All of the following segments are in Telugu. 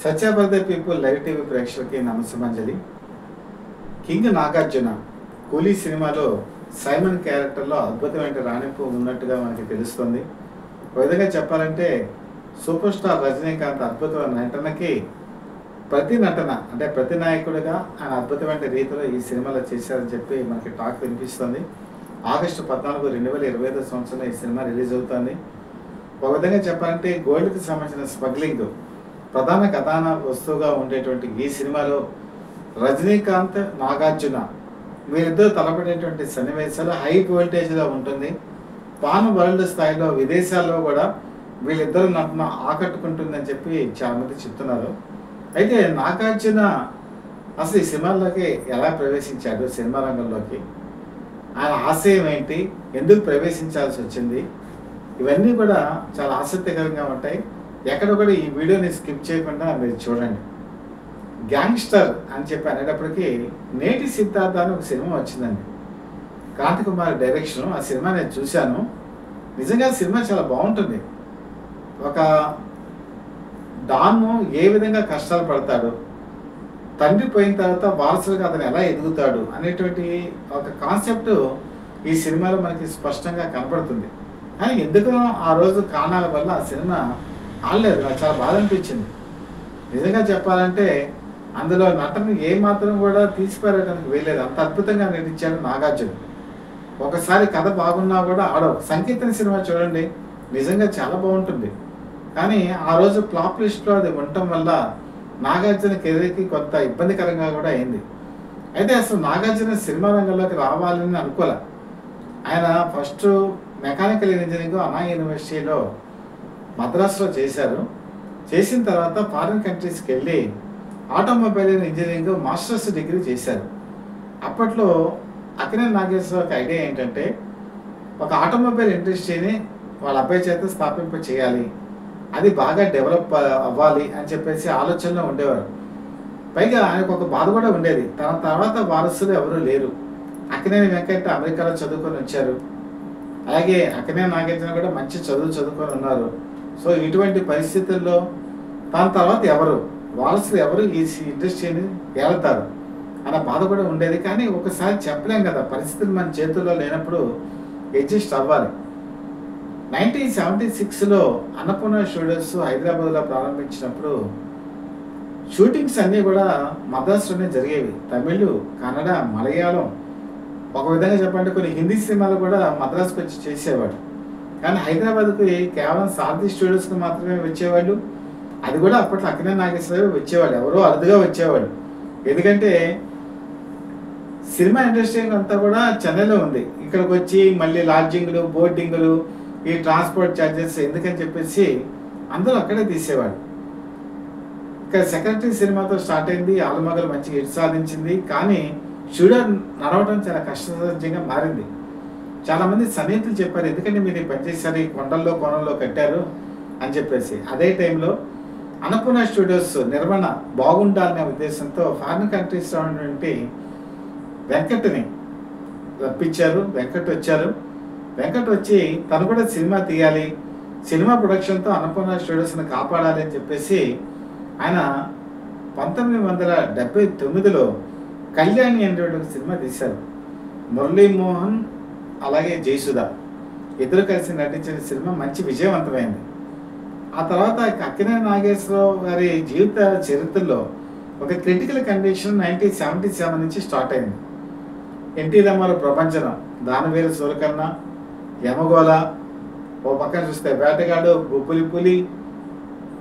సత్యాపర్ద పీపుల్ లైవ్ టీవీ ప్రేక్షకులకి నమస్సమాంజలి. కింగ్ నాగార్జున కూలీ సినిమాలో సైమన్ క్యారెక్టర్లో అద్భుతమైన రాణింపు ఉన్నట్టుగా మనకి తెలుస్తుంది. ఒక విధంగా చెప్పాలంటే సూపర్ స్టార్ రజనీకాంత్ అద్భుతమైన నటనకి ప్రతి నటన అంటే ప్రతి నాయకుడిగా ఆయన అద్భుతమైన రీతిలో ఈ సినిమాలో చేశారని చెప్పి మనకి టాక్ వినిపిస్తుంది. ఆగస్టు 14, 2025 సంవత్సరంలో ఈ సినిమా రిలీజ్ అవుతుంది. ఒక విధంగా చెప్పాలంటే గోల్డ్కి సంబంధించిన స్మగ్లింగ్ ప్రధాన కథాన వస్తువుగా ఉండేటువంటి ఈ సినిమాలో రజనీకాంత్, నాగార్జున వీరిద్దరూ తలపడేటువంటి సన్నివేశాలు హై వోల్టేజ్లో ఉంటుంది. పాన్ వరల్డ్ స్థాయిలో విదేశాల్లో కూడా వీళ్ళిద్దరు నటన ఆకట్టుకుంటుందని చెప్పి చాలా మంది చెప్తున్నారు. అయితే నాగార్జున అసలు ఈ సినిమాల్లోకి ఎలా ప్రవేశించాడు, సినిమా రంగంలోకి ఆయన ఆశయం ఏంటి, ఎందుకు ప్రవేశించాల్సి వచ్చింది, ఇవన్నీ కూడా చాలా ఆసక్తికరంగా ఉంటాయి. ఎక్కడ కూడా ఈ వీడియోని స్కిప్ చేయకుండా మీరు చూడండి. గ్యాంగ్స్టర్ అని చెప్పి అనేటప్పటికీ నేటి సిద్ధార్థ అని ఒక సినిమా వచ్చిందండి, క్రాంతి కుమార్ డైరెక్షన్. ఆ సినిమా నేను చూశాను. నిజంగా సినిమా చాలా బాగుంటుంది. ఒక డాను ఏ విధంగా కష్టాలు పడతాడు, తండ్రి పోయిన తర్వాత వారసులుగా అతను ఎలా ఎదుగుతాడు అనేటువంటి ఒక కాన్సెప్ట్ ఈ సినిమాలో మనకి స్పష్టంగా కనపడుతుంది. కానీ ఎందుకో ఆ రోజు కారణాల వల్ల ఆ సినిమా ఆడలేదు. నాకు చాలా బాధ అనిపించింది. నిజంగా చెప్పాలంటే అందులో నటన ఏమాత్రం కూడా తీసిపారేయడానికి వేయలేదు. అంత అద్భుతంగా నటించాడు నాగార్జున. ఒకసారి కథ బాగున్నా కూడా సంకీర్తన సినిమా చూడండి, నిజంగా చాలా బాగుంటుంది. కానీ ఆ రోజు ఫ్లాప్ లిస్ట్లో అది ఉండటం వల్ల నాగార్జున కెరీర్కి కొంత ఇబ్బందికరంగా కూడా అయింది. అయితే అసలు నాగార్జున సినిమా రంగంలోకి రావాలని అనుకోలే. ఆయన ఫస్ట్ మెకానికల్ ఇంజనీరింగ్ అన్నా యూనివర్సిటీలో మద్రాసులో చేశారు. చేసిన తర్వాత ఫారిన్ కంట్రీస్కి వెళ్ళి ఆటోమొబైల్ ఇంజనీరింగ్ మాస్టర్స్ డిగ్రీ చేశారు. అప్పట్లో అక్కినేని నాగేశ్వరరావుకి ఐడియా ఏంటంటే ఒక ఆటోమొబైల్ ఇండస్ట్రీని వాళ్ళ అబ్బాయి చేత స్థాపింప చేయాలి, అది బాగా డెవలప్ అవ్వాలి అని చెప్పేసి ఆలోచనలో ఉండేవారు. పైగా ఆయనకు ఒక బాధ కూడా ఉండేది, తన తర్వాత వారసులు ఎవరూ లేరు. అక్కినేని వెంకట అమెరికాలో చదువుకొని వచ్చారు, అలాగే అక్కినేని నాగార్జున కూడా మంచి చదువుకొని ఉన్నారు. సో ఇటువంటి పరిస్థితుల్లో తన తర్వాత ఎవరు వారసులు ఎవరు ఈ ఇండస్ట్రీని ఏళ్తారు అన్న బాధ కూడా ఉండేది. కానీ ఒకసారి చెప్పలేం కదా, పరిస్థితులు మన చేతుల్లో లేనప్పుడు అడ్జస్ట్ అవ్వాలి. 1976లో అన్నపూర్ణ స్టూడియోస్ హైదరాబాద్లో ప్రారంభించినప్పుడు షూటింగ్స్ అన్నీ కూడా మద్రాసులోనే జరిగేవి. తమిళ్, కన్నడ, మలయాళం, ఒక విధంగా చెప్పాలంటే కొన్ని హిందీ సినిమాలు కూడా మద్రాసుకు వచ్చి చేసేవాడు. కానీ హైదరాబాద్కి కేవలం సారథి స్టూడియోస్కి మాత్రమే వచ్చేవాళ్ళు. అది కూడా అప్పట్లో అక్కినేని నాగేశ్వరరావు వచ్చేవాళ్ళు, ఎవరో అరుదుగా వచ్చేవాళ్ళు. ఎందుకంటే సినిమా ఇండస్ట్రీ అంతా కూడా చెన్నైలో ఉంది. ఇక్కడికి వచ్చి మళ్ళీ లాడ్జింగ్లు, బోర్డింగ్లు, ఈ ట్రాన్స్పోర్ట్ ఛార్జెస్ ఎందుకని చెప్పేసి అందరూ అక్కడే తీసేవాళ్ళు. ఇక్కడ సెక్రటరీ సినిమాతో స్టార్ట్ అయింది, ఆలుమగలు మంచి హిట్ సాధించింది. కానీ స్టూడియో నడవడం చాలా కష్టసాధ్యంగా మారింది. చాలామంది సన్నిహితులు చెప్పారు, ఎందుకంటే మీరు పనిచేశారు, ఈ కొండల్లో కోణంలో కట్టారు అని చెప్పేసి. అదే టైంలో అన్నపూర్ణ స్టూడియోస్ నిర్వహణ బాగుండాలనే ఉద్దేశంతో ఫారిన్ కంట్రీస్లో ఉన్నటువంటి వెంకట్ని రప్పించారు. వెంకట్ వచ్చి తను కూడా సినిమా తీయాలి, సినిమా ప్రొడక్షన్తో అన్నపూర్ణ స్టూడియోస్ని కాపాడాలి అని చెప్పేసి ఆయన 1979లో కళ్యాణి అనేటువంటి సినిమా తీశారు. మురళీమోహన్ అలాగే జయసుధ ఇద్దరు కలిసి నటించిన సినిమా మంచి విజయవంతమైంది. ఆ తర్వాత అక్కినేని నాగేశ్వరరావు గారి జీవిత చరిత్రలో ఒక క్రిటికల్ కండిషన్ 1977 నుంచి స్టార్ట్ అయింది. ఎన్టీ రామారావు ప్రపంచనం, దానవీర సూరకర్ణ, యమగోళ, ఓ పక్కన చూస్తే వేటగాడు, బొబ్బులి పులి,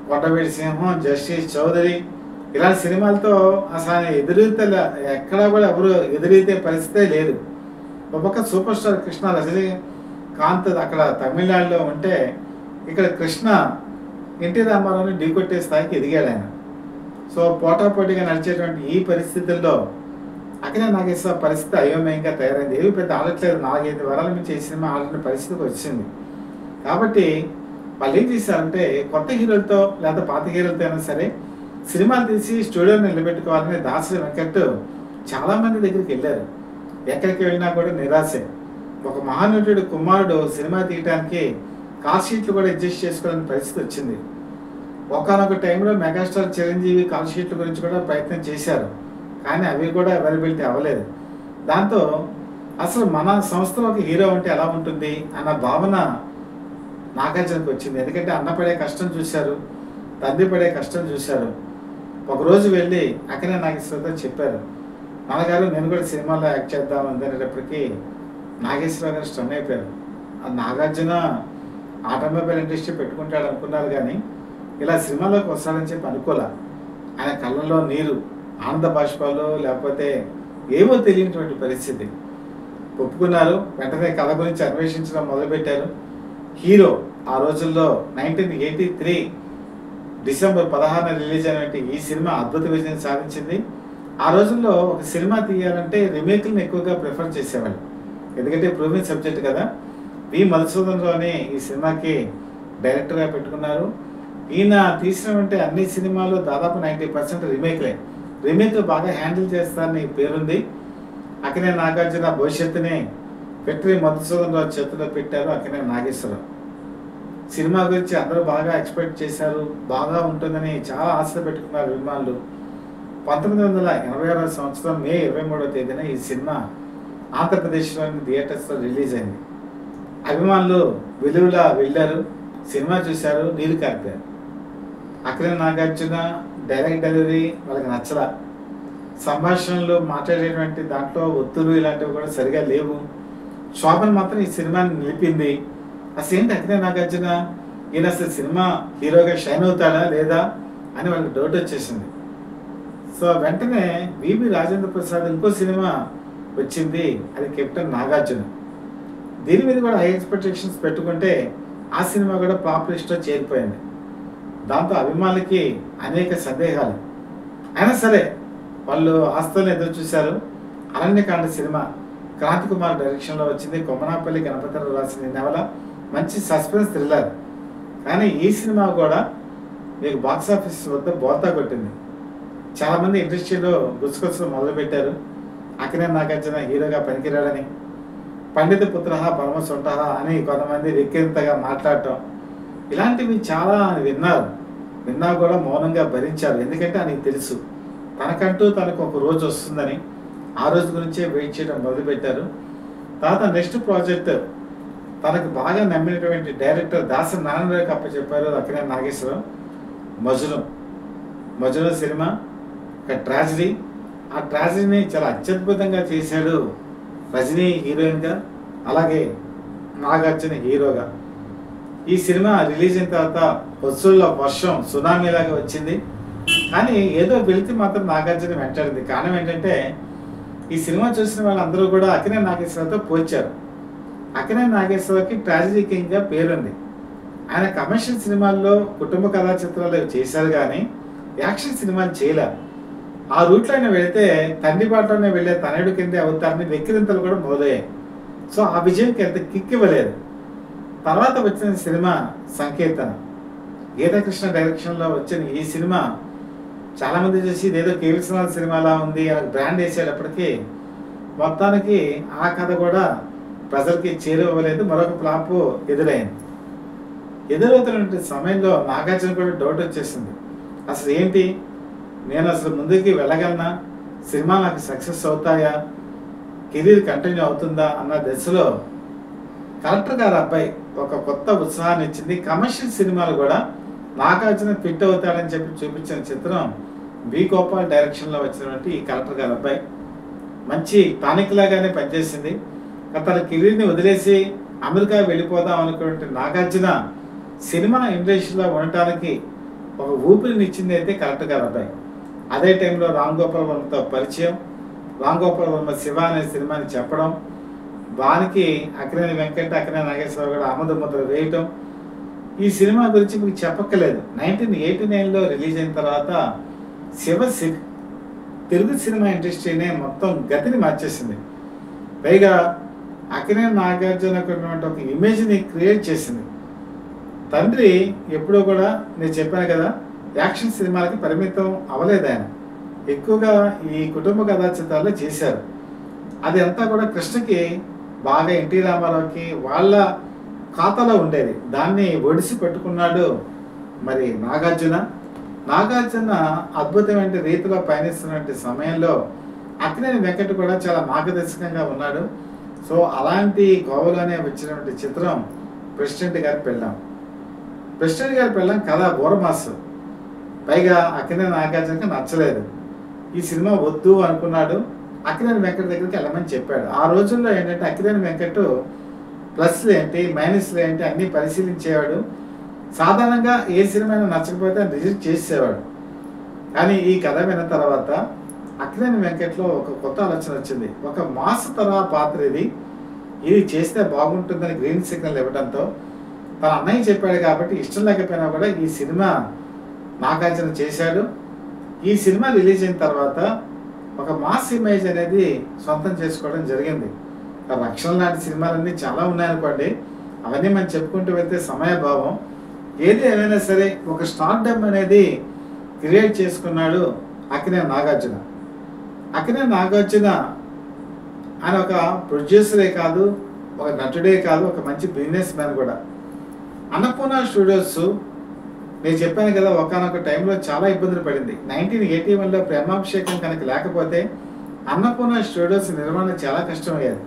కొండవీడి సింహం, జస్టిస్ చౌదరి, ఇలాంటి సినిమాలతో అసలు ఎదురీతల ఎక్కడా కూడా ఎవరు ఎదురీతే పరిస్థితే లేదు. ఒక పక్క సూపర్ స్టార్ కృష్ణ రజనీకాంత్ అక్కడ తమిళనాడులో ఉంటే, ఇక్కడ కృష్ణ ఎన్టీ రామారావుని ఢీకొట్టే స్థాయికి ఎదిగాడు ఆయన. సో పోటాపోటీగా నడిచేటువంటి ఈ పరిస్థితుల్లో అక్కినేని నాగేశ్వర పరిస్థితి అయోమయంగా తయారైంది. ఏవి పెద్ద ఆడట్లేదు, 4-5 వారాల నుంచి ఈ సినిమా ఆడిన పరిస్థితికి వచ్చింది. కాబట్టి వాళ్ళు ఏం చేశారంటే కొత్త హీరోలతో లేదా పాత హీరోలతో అయినా సరే సినిమాలు తీసి స్టూడియోని నిలబెట్టుకోవాలని దాసరి వెంకట్ చాలామంది దగ్గరికి వెళ్ళారు. ఎక్కడికి వెళ్ళినా కూడా నిరాశే. ఒక మహానటుడు కుమారుడు సినిమా తీయడానికి కాల్ షీట్లు కూడా అడ్జస్ట్ చేసుకోవాలని పరిస్థితి వచ్చింది. ఒకానొక టైంలో మెగాస్టార్ చిరంజీవి కాల్ షీట్ల గురించి కూడా ప్రయత్నం చేశారు, కానీ అవి కూడా అవైలబిలిటీ అవ్వలేదు. దాంతో అసలు మన సంస్థలో ఒక హీరో అంటే ఎలా ఉంటుంది అన్న భావన నాగార్జునకు వచ్చింది. ఎందుకంటే అన్న పడే కష్టం చూశారు, తండ్రి పడే కష్టం చూశారు. ఒకరోజు వెళ్ళి అక్కడే నాగేశ్వరరావుతో చెప్పారు, నాన్నగారు నేను కూడా సినిమాలో యాక్ట్ చేద్దాం అనేటప్పటికీ నాగేశ్వరరావు గారు స్టన్ అయిపోయారు. నాగార్జున ఆటోమొబైల్ ఇండస్ట్రీ పెట్టుకుంటాడు అనుకున్నారు, కానీ ఇలా సినిమాలోకి వస్తాడని చెప్పి అనుకోలే. ఆయన కళ్ళలో నీరు, ఆనంద బాష్పాలు, లేకపోతే ఏమో తెలియనటువంటి పరిస్థితి. ఒప్పుకున్నారు. వెంటనే కథ గురించి అన్వేషించడం మొదలుపెట్టారు. హీరో ఆ రోజుల్లో 1983 డిసెంబర్ 16 రిలీజ్ అయినటువంటి ఈ సినిమా అద్భుత విజయం సాధించింది. ఆ రోజుల్లో ఒక సినిమా తీయాలంటే రీమేక్లను ఎక్కువగా ప్రిఫర్ చేసేవాళ్ళు, ఎందుకంటే ప్రూవింగ్ సబ్జెక్ట్ కదా. వి మధుసూదన్ రావుని ఈ సినిమాకి డైరెక్టర్గా పెట్టుకున్నారు. ఈయన తీసినటువంటి అన్ని సినిమాలు దాదాపు 90% రీమేక్లే. రీమేక్లు బాగా హ్యాండిల్ చేస్తారని పేరుంది. అక్కడే నాగార్జున భవిష్యత్తుని వెట్రి మధుసూదన్ రావు చేతిలో పెట్టారు, అక్కడే నాగేశ్వరరావు. సినిమా గురించి అందరూ బాగా ఎక్స్పెక్ట్ చేశారు, బాగా ఉంటుందని చాలా ఆశలు పెట్టుకున్నారు అభిమానులు. 1986 సంవత్సరం మే 23వ తేదీన ఈ సినిమా ఆంధ్రప్రదేశ్లోని థియేటర్స్లో రిలీజ్ అయింది. అభిమానులు విలువలా వెళ్ళారు, సినిమా చూశారు, నీరు కార్పారు. అక్కడే నాగార్జున డైరెక్ట్ డెలివరీ వాళ్ళకి నచ్చలా. సంభాషణలు మాట్లాడేటువంటి దాంట్లో ఒత్తులు ఇలాంటివి కూడా సరిగా లేవు. శోభన్ మాత్రం ఈ సినిమాని నిలిపింది. అసలు ఏంటి అక్కడే నాగార్జున, ఈయన అసలు సినిమా హీరోగా షైన్ అవుతాడా లేదా అని వాళ్ళకి డౌట్ వచ్చేసింది. సో వెంటనే వివి రాజేంద్ర ప్రసాద్ ఇంకో సినిమా వచ్చింది, అది కెప్టెన్ నాగార్జున. దీని మీద కూడా హై ఎక్స్పెక్టేషన్స్ పెట్టుకుంటే ఆ సినిమా కూడా ఫ్లాప్ లిస్ట్లో చేరిపోయింది. దాంతో అభిమానులకి అనేక సందేహాలు. అయినా సరే వాళ్ళు ఆస్తోనే ఎదురు చూశారు. అరణ్యకాండ సినిమా క్రాంతి కుమార్ డైరెక్షన్లో వచ్చింది. కొమ్మనాపల్లి గణపతిరావు రాసిన నవల, మంచి సస్పెన్స్ థ్రిల్లర్. కానీ ఈ సినిమా కూడా మీకు బాక్సాఫీస్ వద్ద బోల్తా కొట్టింది. చాలామంది ఇండస్ట్రీలో గుసగుసలు మొదలుపెట్టారు. అక్కడే నాగార్జున హీరోగా పనికిరాడని, పండిత పుత్ర పరమ సొంట అని కొంతమంది వెక్కిరింతగా మాట్లాడటం, ఇలాంటివి చాలా విన్నా కూడా మౌనంగా భరించారు. ఎందుకంటే ఆయనకి తెలుసు తనకంటూ తనకు ఒక రోజు వస్తుందని. ఆ రోజు గురించే వెయిట్ చేయడం మొదలుపెట్టారు. తర్వాత నెక్స్ట్ ప్రాజెక్ట్ తనకు బాగా నమ్మినటువంటి డైరెక్టర్ దాసరి నారాయణరావుకి అప్పచెప్పారు అక్కడే నాగేశ్వరరావు. మజ్ను సినిమా ఒక ట్రాజడీ. ఆ ట్రాజడీని చాలా అత్యద్భుతంగా చేశాడు రజనీ హీరోయిన్గా, అలాగే నాగార్జున హీరోగా. ఈ సినిమా రిలీజ్ అయిన తర్వాత వసూళ్ళ వర్షం సునామీలాగా వచ్చింది. కానీ ఏదో వెళితే మాత్రం నాగార్జున వెంటాడింది. కారణం ఏంటంటే ఈ సినిమా చూసిన వాళ్ళందరూ కూడా అక్కినే నాగేశ్వరరావుతో పోల్చారు. అక్కినే నాగేశ్వరరావుకి ట్రాజడీ కింగ్గా పేరుంది. ఆయన కమర్షియల్ సినిమాల్లో కుటుంబ కథా చిత్రాలు చేశారు, కానీ యాక్షన్ సినిమాలు చేయలేరు. ఆ రూట్లో ఆయన వెళితే తండ్రి బాటలోనే వెళ్ళే తనయుడు కిందే అవుతారని వెక్కిరింతలు కూడా మొదలయ్యాయి. సో ఆ విజయంకి ఎంత కిక్ ఇవ్వలేదు. తర్వాత వచ్చిన సినిమా సంకేతన, గీతాకృష్ణ డైరెక్షన్లో వచ్చిన ఈ సినిమా చాలామంది చూసి ఇదేదో కేవిశ్వనాథ్ సినిమాలా ఉంది అని బ్రాండ్ వేసేటప్పటికీ మొత్తానికి ఆ కథ కూడా ప్రజలకి చేరువలేదు. మరొక ఫ్లాప్ ఎదురైంది. ఎదురవుతున్న సమయంలో నాగార్జున కూడా డౌట్ వచ్చేసింది, అసలు ఏంటి, నేను అసలు ముందుకి వెళ్ళగలనా, సినిమా నాకు సక్సెస్ అవుతాయా, కెరీర్ కంటిన్యూ అవుతుందా అన్న దశలో కలెక్టర్ గారు అబ్బాయి ఒక కొత్త ఉత్సాహాన్ని ఇచ్చింది. కమర్షియల్ సినిమాలు కూడా నాగార్జున ఫిట్ అవుతాడని చెప్పి చూపించిన చిత్రం బి గోపాల్ డైరెక్షన్లో వచ్చినటువంటి ఈ కలెక్టర్ గారు అబ్బాయి మంచి టానిక్ లాగానే పనిచేసింది. తన కెరీర్ని వదిలేసి అమెరికా వెళ్ళిపోదాం అనుకున్నటువంటి నాగార్జున సినిమా ఇండస్ట్రీలో ఉండటానికి ఒక ఊపిరినిచ్చింది అయితే కలెక్టర్ గారు అబ్బాయి. అదే టైంలో రామ్ గోపాల్ వర్మతో పరిచయం, రామ్ గోపాల్ వర్మ శివ అనే సినిమాని చెప్పడం, దానికి అక్కినేని వెంకట అక్కినేని నాగేశ్వరరావు కూడా ఆమోద ముద్ర వేయటం. ఈ సినిమా గురించి మీకు చెప్పక్కలేదు. 1989లో రిలీజ్ అయిన తర్వాత శివ తెలుగు సినిమా ఇండస్ట్రీనే మొత్తం గతిని మార్చేసింది. పైగా అక్కినేని నాగార్జునకు ఉన్నటువంటి ఒక ఇమేజ్ని క్రియేట్ చేసింది. తండ్రి ఎప్పుడూ కూడా నేను చెప్పాను కదా, యాక్షన్ సినిమాలకి పరిమితం అవ్వలేదు. ఆయన ఎక్కువగా ఈ కుటుంబ కథా చిత్రాల్లో చేశారు. అది అంతా కూడా కృష్ణకి బాగా ఎన్టీ రామారావుకి వాళ్ళ ఖాతాలో ఉండేది. దాన్ని ఒడిసి పెట్టుకున్నాడు మరి నాగార్జున అద్భుతమైన రీతిలో పయనిస్తున్నటువంటి సమయంలో అక్కినేని వెంకట్ కూడా చాలా మార్గదర్శకంగా ఉన్నాడు. సో అలాంటి గోవలోనే వచ్చినటువంటి చిత్రం ప్రెసిడెంట్ గారి పెళ్ళాం కథ బోరమాసు. పైగా అక్కినేని నాగార్జునకి నచ్చలేదు. ఈ సినిమా వద్దు అనుకున్నాడు. అక్కినేని వెంకట్ దగ్గరికి వెళ్ళమని చెప్పాడు. ఆ రోజుల్లో ఏంటంటే అక్కినేని వెంకట్ ప్లస్లు ఏంటి మైనస్లు ఏంటి అన్నీ పరిశీలించేవాడు. సాధారణంగా ఏ సినిమా నచ్చకపోతే రిజెక్ట్ చేసేవాడు. కానీ ఈ కథ విన్న తర్వాత అక్కినేని వెంకట్లో ఒక కొత్త ఆలోచన వచ్చింది. ఒక మాస్ తరహా పాత్ర ఇది చేస్తే బాగుంటుందని గ్రీన్ సిగ్నల్ ఇవ్వడంతో తన అన్నయ్య చెప్పాడు కాబట్టి ఇష్టం లేకపోయినా కూడా ఈ సినిమా నాగార్జున చేశాడు. ఈ సినిమా రిలీజ్ అయిన తర్వాత ఒక మాస్ ఇమేజ్ అనేది సొంతం చేసుకోవడం జరిగింది. రక్షణ లాంటి సినిమాలన్నీ చాలా ఉన్నాయనుకోండి, అవన్నీ మనం చెప్పుకుంటూ వెళ్తే సమయభావం. ఏది ఏమైనా సరే ఒక స్టార్డమ్ అనేది క్రియేట్ చేసుకున్నాడు అక్కినేని నాగార్జున. ఆయన ఒక ప్రొడ్యూసరే కాదు, ఒక నటుడే కాదు, ఒక మంచి బిజినెస్ మ్యాన్ కూడా. అన్నపూర్ణ స్టూడియోస్ నేను చెప్పాను కదా, ఒకనొక టైంలో చాలా ఇబ్బందులు పడింది. 1981లో ప్రేమాభిషేకం కనుక లేకపోతే అన్నపూర్ణ స్టూడియోస్ నిర్మాణం చాలా కష్టమయ్యేది.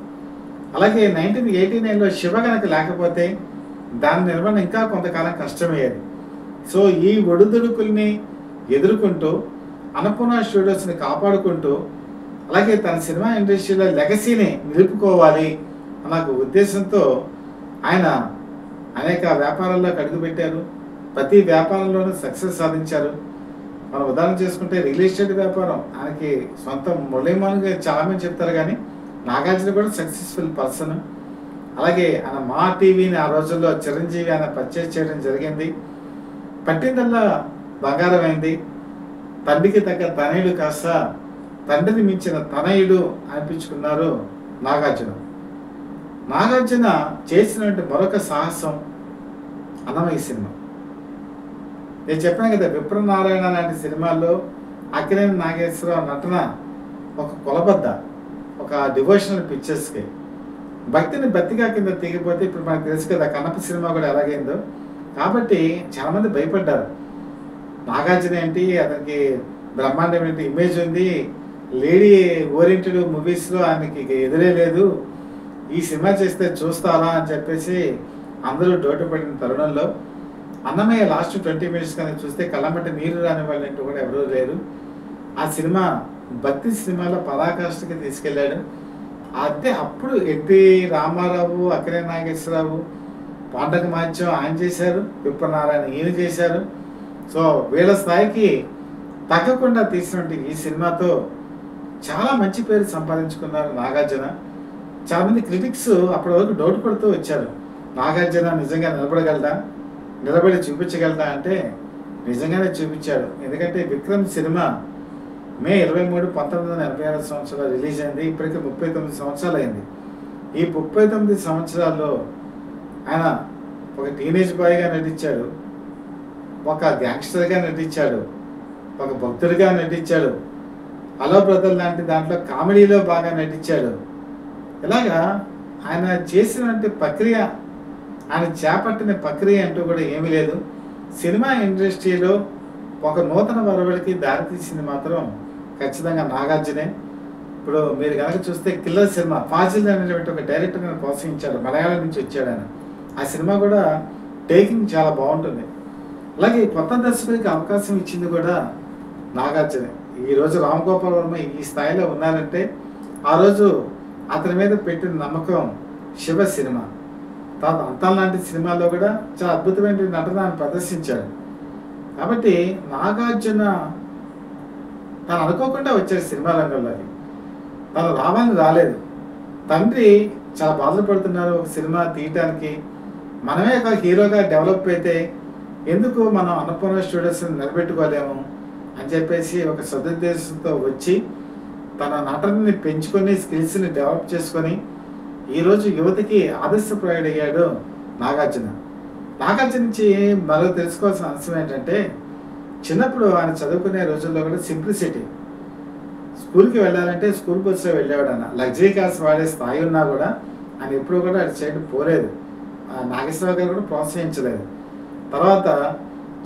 అలాగే 1989లో శివ కనుక లేకపోతే దాని నిర్మాణం ఇంకా కొంతకాలం కష్టమయ్యేది. సో ఈ ఒడిదుడుకుల్ని ఎదుర్కొంటూ అన్నపూర్ణ స్టూడియోస్ని కాపాడుకుంటూ అలాగే తన సినిమా ఇండస్ట్రీలో లెగసీని నిలుపుకోవాలి అన్న ఉద్దేశంతో ఆయన అనేక వ్యాపారాల్లో అడుగుపెట్టారు. ప్రతి వ్యాపారంలోనూ సక్సెస్ సాధించారు. మనం ఉదాహరణ చేసుకుంటే రియల్ ఎస్టేట్ వ్యాపారం ఆయనకి సొంతం మురళీమోహన్గా చాలామంది చెప్తారు, కానీ నాగార్జున కూడా సక్సెస్ఫుల్ పర్సన్. అలాగే ఆయన మా టీవీని ఆ రోజుల్లో చిరంజీవి ఆయన పర్చేజ్ చేయడం జరిగింది. పట్టిందల్లా బంగారం అయింది. తండ్రికి తగ్గ తనయుడు కాస్త తండ్రిని మించిన తనయుడు అనిపించుకున్నారు నాగార్జున చేసినటువంటి మరొక సాహసం అన్నమయ్య సినిమా. నేను చెప్పాను కదా, విప్రనారాయణ లాంటి సినిమాల్లో అక్కినేని నాగేశ్వరరావు నటన ఒక కొలబద్ద, ఒక డివోషనల్ పిక్చర్స్కి భక్తిని బతిగా కింద తెగిపోతే ఇప్పుడు మనకు తెలుసు కదా కన్నప్ప సినిమా కూడా ఎలాగైందో. కాబట్టి చాలామంది భయపడ్డారు. నాగార్జున ఏంటి, అతనికి బ్రహ్మాండమైన ఇమేజ్ ఉంది, లేడీ ఓరియంటెడ్ మూవీస్లో ఆయనకి ఎదురే లేదు, ఈ సినిమా చేస్తే చూస్తారా అని చెప్పేసి అందరూ డోటుపడిన తరుణంలో అన్నమయ్య లాస్ట్ 20 minutes కనుక చూస్తే కళ్ళమట్టి నీరు రాని వాళ్ళంటూ కూడా ఎవరూ లేరు. ఆ సినిమా భక్తి సినిమాలో పరాకాష్ఠకి తీసుకెళ్ళాడు. అదే అప్పుడు ఎన్టీ రామారావు, అక్కినేని నాగేశ్వరరావు, పాండక మహత్యం ఆయన చేశారు, విప్రనారాయణ ఈయన చేశారు. సో వీళ్ళ స్థాయికి తగ్గకుండా తీసినటువంటి ఈ సినిమాతో చాలా మంచి పేరు సంపాదించుకున్నారు నాగార్జున. చాలామంది క్రిటిక్స్ అప్పటి వరకు డౌట్ పడుతూ వచ్చారు, నాగార్జున నిజంగా నిలబడి చూపించగలదా అంటే నిజంగానే చూపించాడు. ఎందుకంటే విక్రమ్ సినిమా మే 23, 1986 రిలీజ్ అయింది. ఇప్పటికే 39 సంవత్సరాలు అయింది. ఈ 39 సంవత్సరాల్లో ఆయన ఒక టీనేజ్ బాయ్గా నటించాడు, ఒక గ్యాంగ్స్టర్గా నటించాడు, ఒక భక్తుడిగా నటించాడు, హలో బ్రదర్ లాంటి దాంట్లో కామెడీలో బాగా నటించాడు. ఇలాగా ఆయన చేసినటువంటి ప్రక్రియ, ఆయన చేపట్టిన ప్రక్రియ అంటూ కూడా ఏమీ లేదు. సినిమా ఇండస్ట్రీలో ఒక నూతన వరవడికి దారితీసింది మాత్రం ఖచ్చితంగా నాగార్జునే. ఇప్పుడు మీరు కనుక చూస్తే కిల్లర్ సినిమా ఫాజిల్ అనేటువంటి ఒక డైరెక్టర్ని ప్రోత్సహించాడు, మలయాళం నుంచి వచ్చాడు ఆయన. ఆ సినిమా కూడా టేకింగ్ చాలా బాగుంటుంది. అలాగే కొత్త దర్శకుడికి అవకాశం ఇచ్చింది కూడా నాగార్జునే. ఈరోజు రామ్ గోపాల్ వర్మ ఈ స్థాయిలో ఉన్నారంటే ఆ రోజు అతని మీద పెట్టిన నమ్మకం శివ సినిమా, అంతం లాంటి సినిమాల్లో కూడా చాలా అద్భుతమైన నటన ప్రదర్శించాడు. కాబట్టి నాగార్జున తను అనుకోకుండా వచ్చాడు సినిమా రంగంలోకి. తను రాలేదు. తండ్రి చాలా బాధపడుతున్నారు ఒక సినిమా తీయటానికి, మనమే ఒక హీరోగా డెవలప్ అయితే ఎందుకు మనం అన్నపూర్ణ స్టూడియోస్ని నిలబెట్టుకోలేము అని చెప్పేసి ఒక సదుద్దేశంతో వచ్చి తన నటనని పెంచుకొని స్కిల్స్ని డెవలప్ చేసుకొని ఈరోజు యువతకి ఆదర్శప్రాయుడు అయ్యాడు నాగార్జున నుంచి మరో తెలుసుకోవాల్సిన అంశం ఏంటంటే, చిన్నప్పుడు ఆయన చదువుకునే రోజుల్లో కూడా సింప్లిసిటీ. స్కూల్కి వెళ్ళాలంటే స్కూల్ బస్సులో వెళ్ళేవాడు. ఆయన లగ్జరీ కార్స్ వాడే స్థాయి ఉన్నా కూడా ఆయన ఎప్పుడు కూడా అటు సైడ్ పోలేదు. నాగేశ్వరరావు గారు కూడా ప్రోత్సహించలేదు. తర్వాత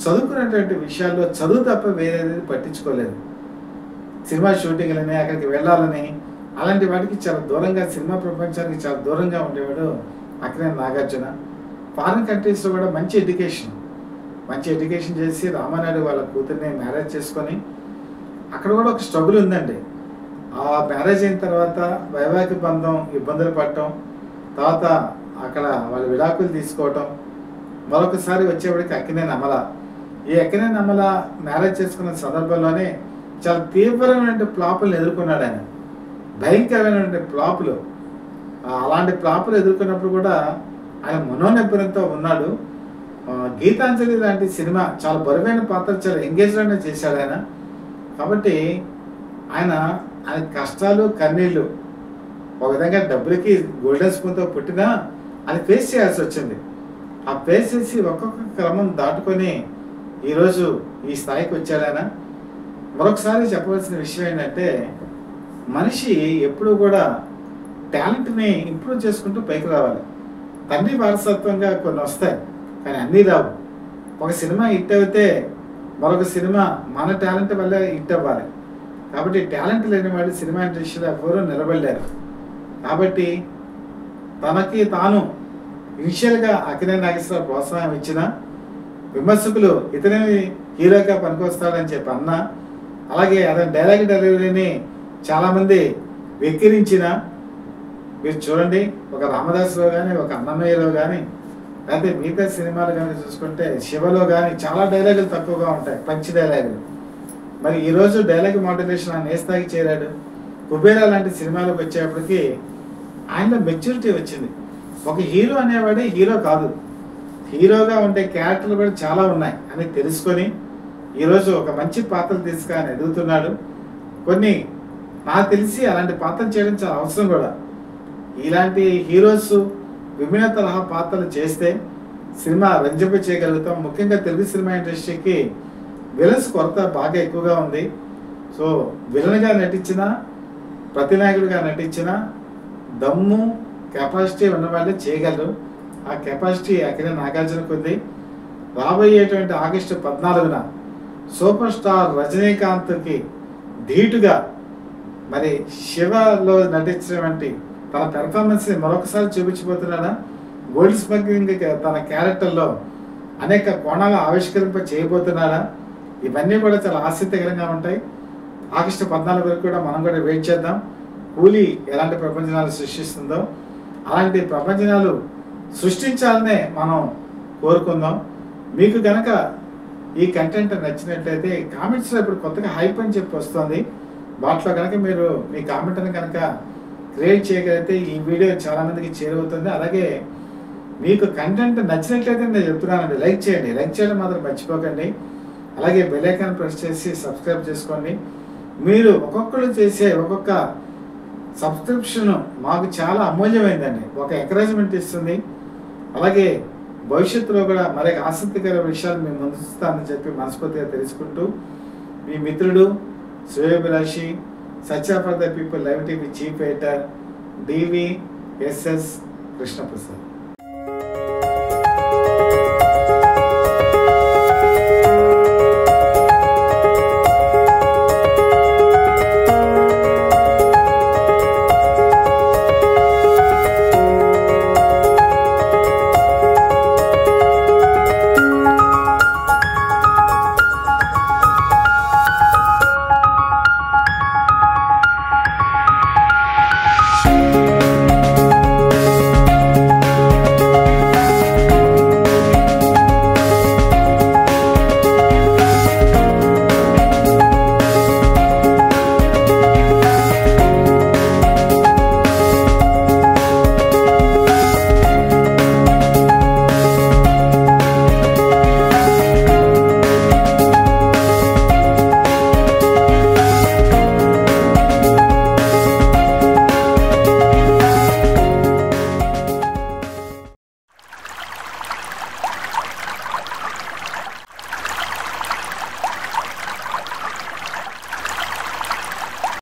చదువుకున్నటువంటి విషయాల్లో చదువు తప్ప వేరేది పట్టించుకోలేదు. సినిమా షూటింగ్లని, అక్కడికి వెళ్ళాలని, అలాంటి వాటికి చాలా దూరంగా, సినిమా ప్రపంచానికి చాలా దూరంగా ఉండేవాడు అక్కినేని నాగార్జున. ఫారిన్ కంట్రీస్లో కూడా మంచి ఎడ్యుకేషన్ చేసి రామానాయుడు వాళ్ళ కూతుర్ని మ్యారేజ్ చేసుకొని, అక్కడ కూడా ఒక స్ట్రగుల్ ఉందండి. ఆ మ్యారేజ్ అయిన తర్వాత వైవాహిక బంధం ఇబ్బందులు పడటం, తర్వాత అక్కడ వాళ్ళు విడాకులు తీసుకోవటం, మరొకసారి వచ్చేవాడికి అక్కినేని అమల. ఈ అక్కినేని అమల మ్యారేజ్ చేసుకున్న సందర్భంలోనే చాలా తీవ్రమైన ఫ్లాపులను ఎదుర్కొన్నాడు ఆయన. భయంకరమైనటువంటి ఫ్లాపులు. అలాంటి ఫ్లాపులు ఎదుర్కొన్నప్పుడు కూడా ఆయన మనోనిబ్బరంతో ఉన్నాడు. గీతాంజలి లాంటి సినిమా చాలా బరువైన పాత్ర, చాలా ఎంగేజ్గానే చేశాడు ఆయన. కాబట్టి ఆయన కష్టాలు, కన్నీళ్ళు, ఒక విధంగా డబ్బులకి గోల్డెన్ స్పూన్తో పుట్టినా అది ఫేస్ చేయాల్సి వచ్చింది. ఆ ఫేస్ చేసి ఒక్కొక్క క్రమం దాటుకొని ఈరోజు ఈ స్థాయికి వచ్చాడు ఆయన. మరొకసారి చెప్పవలసిన విషయం ఏంటంటే, మనిషి ఎప్పుడూ కూడా టాలెంట్ని ఇంప్రూవ్ చేసుకుంటూ పైకి రావాలి. తండ్రి వారసత్వంగా కొన్ని వస్తాయి, కానీ అన్నీ రావు. ఒక సినిమా హిట్ అయితే మరొక సినిమా మన టాలెంట్ వల్లే హిట్ అవ్వాలి. కాబట్టి టాలెంట్ లేని వాడు సినిమా ఇండస్ట్రీలో ఎవరూ నిలబడలేరు. కాబట్టి తనకి తాను ఇనిషియల్గా అక్కినేని నాగేశ్వరరావు ప్రోత్సాహం ఇచ్చిన, విమర్శకులు ఇతనే హీరోగా పనికొస్తాడని చెప్పి అన్నా, అలాగే అతని డైలాగ్ డెలివరీని చాలామంది వెక్కిరించిన, మీరు చూడండి, ఒక రామదాసులో కానీ, ఒక అన్నమయ్యలో కానీ, లేకపోతే మిగతా సినిమాలు కానీ చూసుకుంటే శివలో కానీ చాలా డైలాగులు తక్కువగా ఉంటాయి, పంచి డైలాగులు. మరి ఈరోజు డైలాగ్ మోడ్యులేషన్ ఆయన ఏ స్థాయికి చేరాడు. కుబేరా లాంటి సినిమాలకు వచ్చేప్పటికి ఆయనలో మెచ్యూరిటీ వచ్చింది. ఒక హీరో అనేవాడే హీరో కాదు, హీరోగా ఉండే క్యారెక్టర్లు కూడా చాలా ఉన్నాయి అని తెలుసుకొని ఈరోజు ఒక మంచి పాత్రలు తీసుకు ఆయన ఎదుగుతున్నాడు. కొన్ని నాకు తెలిసి అలాంటి పాత్రలు చేయడం చాలా అవసరం కూడా. ఇలాంటి హీరోస్ విభిన్న తరహా పాత్రలు చేస్తే సినిమా రంజింప చేయగలుగుతాం. ముఖ్యంగా తెలుగు సినిమా ఇండస్ట్రీకి విలన్స్ కొరత బాగా ఎక్కువగా ఉంది. సో విలన్గా నటించిన, ప్రతినాయకుడిగా నటించిన దమ్ము, కెపాసిటీ ఉన్నవాళ్ళే చేయగలరు. ఆ కెపాసిటీ అక్కినేని నాగార్జునకు ఉంది. రాబోయేటువంటి ఆగస్టు 14న సూపర్ స్టార్ రజనీకాంత్కి ధీటుగా మరి శివలో నటించినటువంటి తన పెర్ఫార్మెన్స్ని మరొకసారి చూపించబోతున్నాడా. గోల్డ్ స్మగ్లింగ్ తన క్యారెక్టర్లో అనేక కోణాలు ఆవిష్కరింప చేయబోతున్నాడా. ఇవన్నీ కూడా చాలా ఆసక్తికరంగా ఉంటాయి. ఆగస్టు 14 వరకు కూడా మనం కూడా వెయిట్ చేద్దాం. కూలీ ఎలాంటి ప్రపంచనాలు సృష్టిస్తుందో అలాంటి ప్రపంచనాలు సృష్టించాలనే మనం కోరుకుందాం. మీకు కనుక ఈ కంటెంట్ నచ్చినట్లయితే కామెంట్స్లో ఇప్పుడు కొత్తగా హైప్ అని చెప్పి వస్తుంది, వాటిలో కనుక మీరు మీ కామెంట్ని కనుక క్రియేట్ చేయగలిగితే ఈ వీడియో చాలామందికి చేరువవుతుంది. అలాగే మీకు కంటెంట్ నచ్చినట్లయితే నేను చెప్తున్నానండి, లైక్ చేయండి. లైక్ చేయడం మాత్రం మర్చిపోకండి. అలాగే బెల్ ఐకాన్ ప్రెస్ చేసి సబ్స్క్రైబ్ చేసుకోండి. మీరు ఒక్కొక్కరు చేసే ఒక్కొక్క సబ్స్క్రిప్షన్ మాకు చాలా అమూల్యమైందండి, ఒక ఎంకరేజ్మెంట్ ఇస్తుంది. అలాగే భవిష్యత్తులో కూడా మరొక ఆసక్తికర విషయాలు మేము ముందుస్తానని చెప్పి మనస్ఫూర్తిగా తెలుసుకుంటూ, మీ మిత్రుడు శ్రేయోభిలాషి, Satya for the people live TV chief editor DVSS Krishnaprasad.